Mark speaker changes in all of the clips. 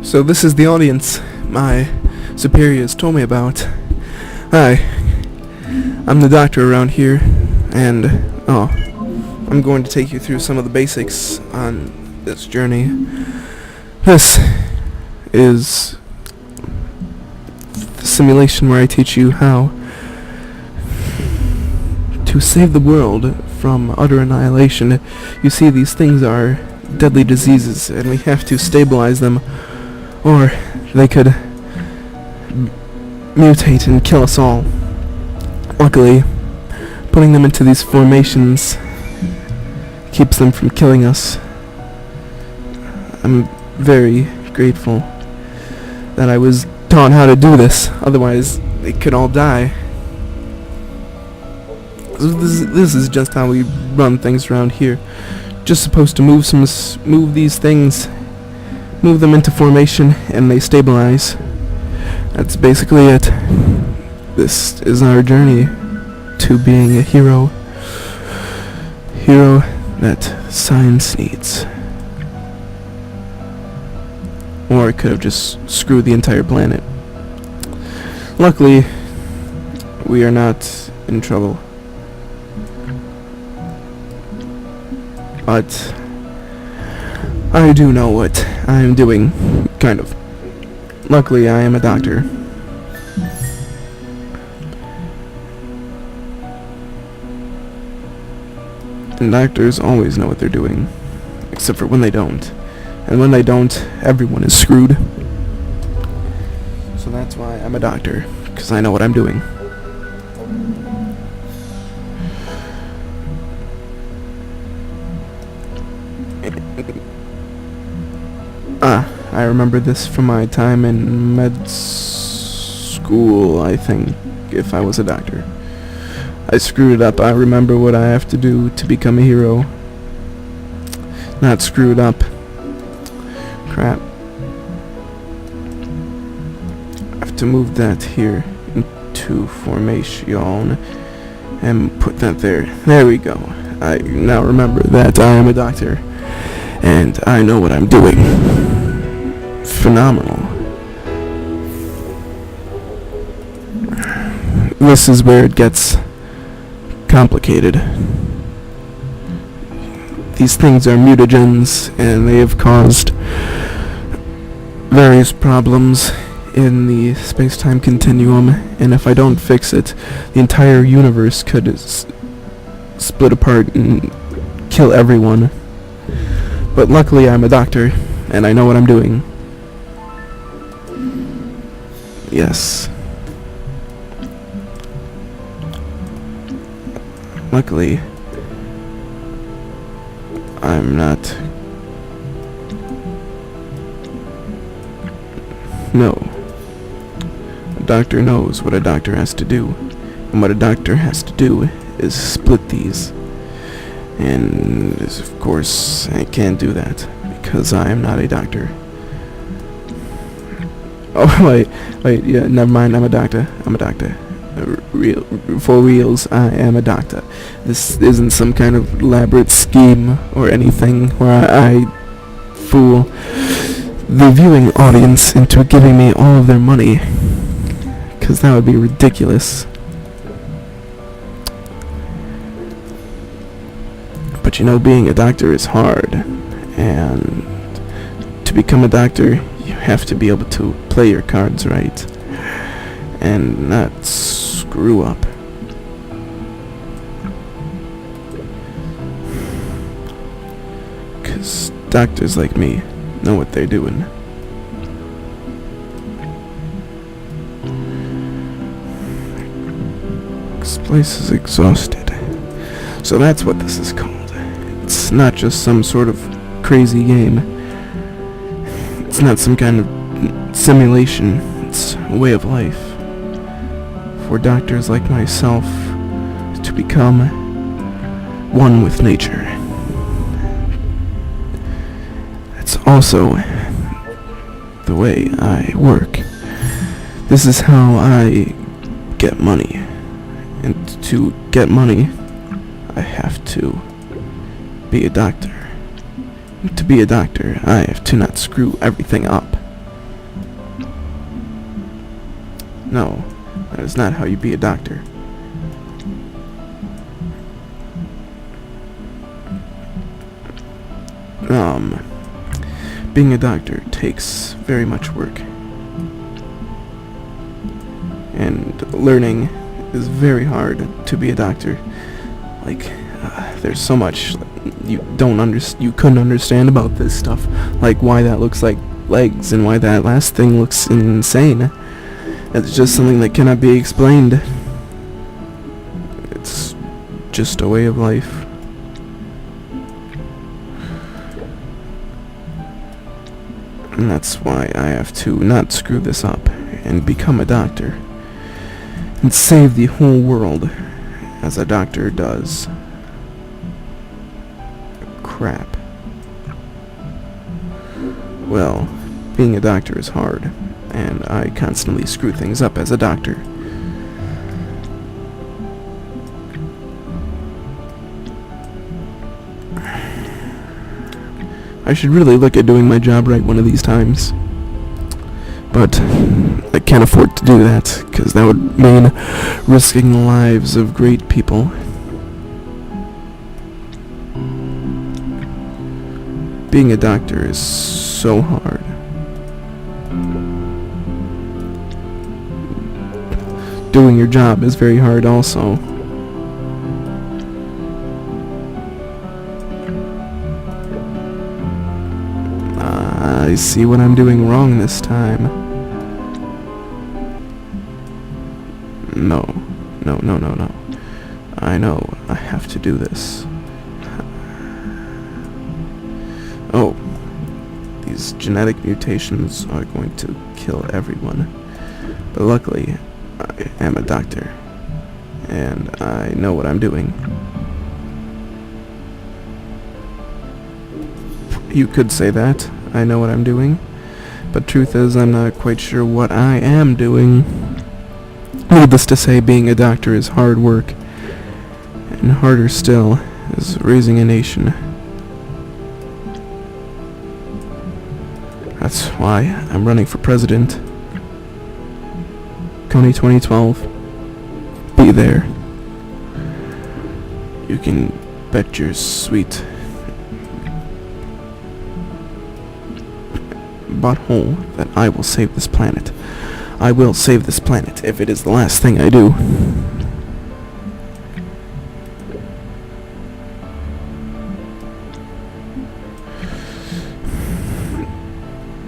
Speaker 1: So this is the audience my superiors told me about. Hi, I'm the doctor around here, and I'm going to take you through some of the basics on this journey. This is the simulation where I teach you how to save the world from utter annihilation. You see, these things are deadly diseases, and we have to stabilize them, or they could mutate and kill us all. Luckily, putting them into these formations keeps them from killing us. I'm very grateful that I was taught how to do this, otherwise they could all die. This is just how we run things around here. Just supposed to move these things, move them into formation, and they stabilize. That's basically it. This is our journey to being a hero. Hero that science needs. Or it could have just screwed the entire planet. Luckily, we are not in trouble. But I do know what I am doing, kind of. Luckily, I am a doctor. And doctors always know what they're doing, except for when they don't. And when they don't, everyone is screwed. So that's why I'm a doctor, because I know what I'm doing. I remember this from my time in med school, I think, if I was a doctor. I screwed it up. I remember what I have to do to become a hero. Not screw it up. Crap. I have to move that here into formation and put that there. There we go. I now remember that I am a doctor and I know what I'm doing. Phenomenal. This is where it gets complicated. These things are mutagens, and they have caused various problems in the space-time continuum, and if I don't fix it, the entire universe could split apart and kill everyone. But luckily I'm a doctor, and I know what I'm doing. Yes. Luckily, I'm not... No. A doctor knows what a doctor has to do. And what a doctor has to do is split these. And, of course, I can't do that, because I am not a doctor. Oh, wait, yeah, never mind, I'm a doctor. For reals, I am a doctor. This isn't some kind of elaborate scheme or anything where I fool the viewing audience into giving me all of their money, because that would be ridiculous. But you know, being a doctor is hard, and to become a doctor, you have to be able to play your cards right and not screw up. Because doctors like me know what they're doing. Splice is exhausted. So that's what this is called. It's not just some sort of crazy game. It's not some kind of simulation. It's a way of life for doctors like myself to become one with nature. It's also the way I work. This is how I get money. And to get money, I have to be a doctor. To be a doctor, I have to not screw everything up. No, that is not how you be a doctor. Being a doctor takes very much work. And learning is very hard to be a doctor. Like, there's so much you couldn't understand about this stuff. Like why that looks like legs and why that last thing looks insane. It's just something that cannot be explained. It's just a way of life. And that's why I have to not screw this up and become a doctor. And save the whole world, as a doctor does. Crap. Well, being a doctor is hard, and I constantly screw things up as a doctor. I should really look at doing my job right one of these times. But I can't afford to do that, because that would mean risking the lives of great people. Being a doctor is so hard. Doing your job is very hard also. I see what I'm doing wrong this time. No. I know I have to do this. Oh, these genetic mutations are going to kill everyone. But luckily, I am a doctor, and I know what I'm doing. You could say that. I know what I'm doing. But truth is, I'm not quite sure what I am doing. Needless to say, being a doctor is hard work. And harder still is raising a nation. That's why I'm running for president. County 2012. Be there. You can bet your sweet butthole that I will save this planet. I will save this planet if it is the last thing I do.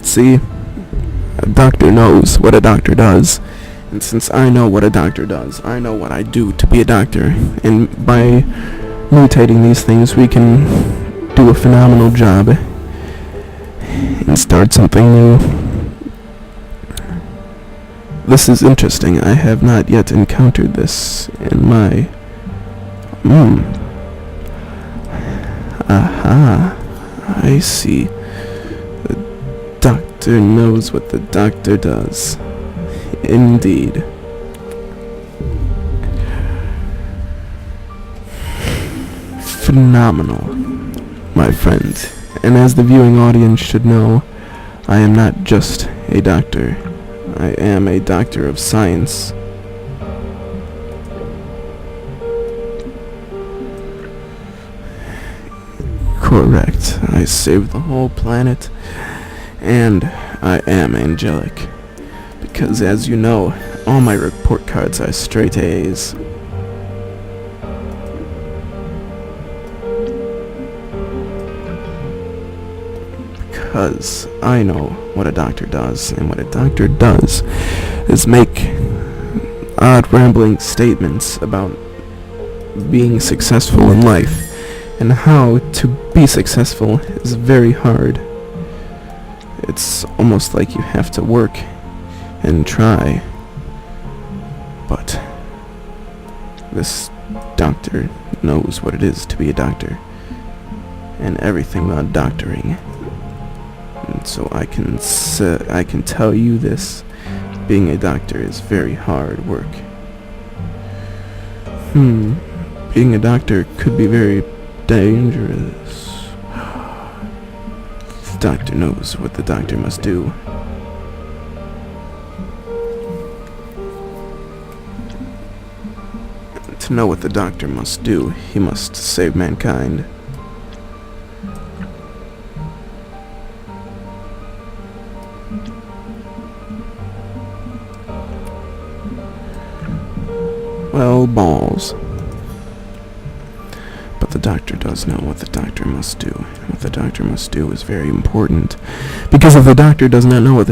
Speaker 1: See, a doctor knows what a doctor does. And since I know what a doctor does, I know what I do to be a doctor. And by mutating these things, we can do a phenomenal job and start something new. This is interesting. I have not yet encountered this in my... Aha. I see. The doctor knows what the doctor does. Indeed. Phenomenal, my friend. And as the viewing audience should know, I am not just a doctor. I am a doctor of science. Correct. I saved the whole planet. And I am angelic. Because as you know, all my report cards are straight A's. Because I know what a doctor does, and what a doctor does is make odd rambling statements about being successful in life, and how to be successful is very hard. It's almost like you have to work and try, but this doctor knows what it is to be a doctor, and everything about doctoring. And so I can tell you this, being a doctor is very hard work. Being a doctor could be very dangerous. The doctor knows what the doctor must do. to know what the doctor must do. He must save mankind. Well, balls. But the doctor does know what the doctor must do. What the doctor must do is very important. Because if the doctor does not know what the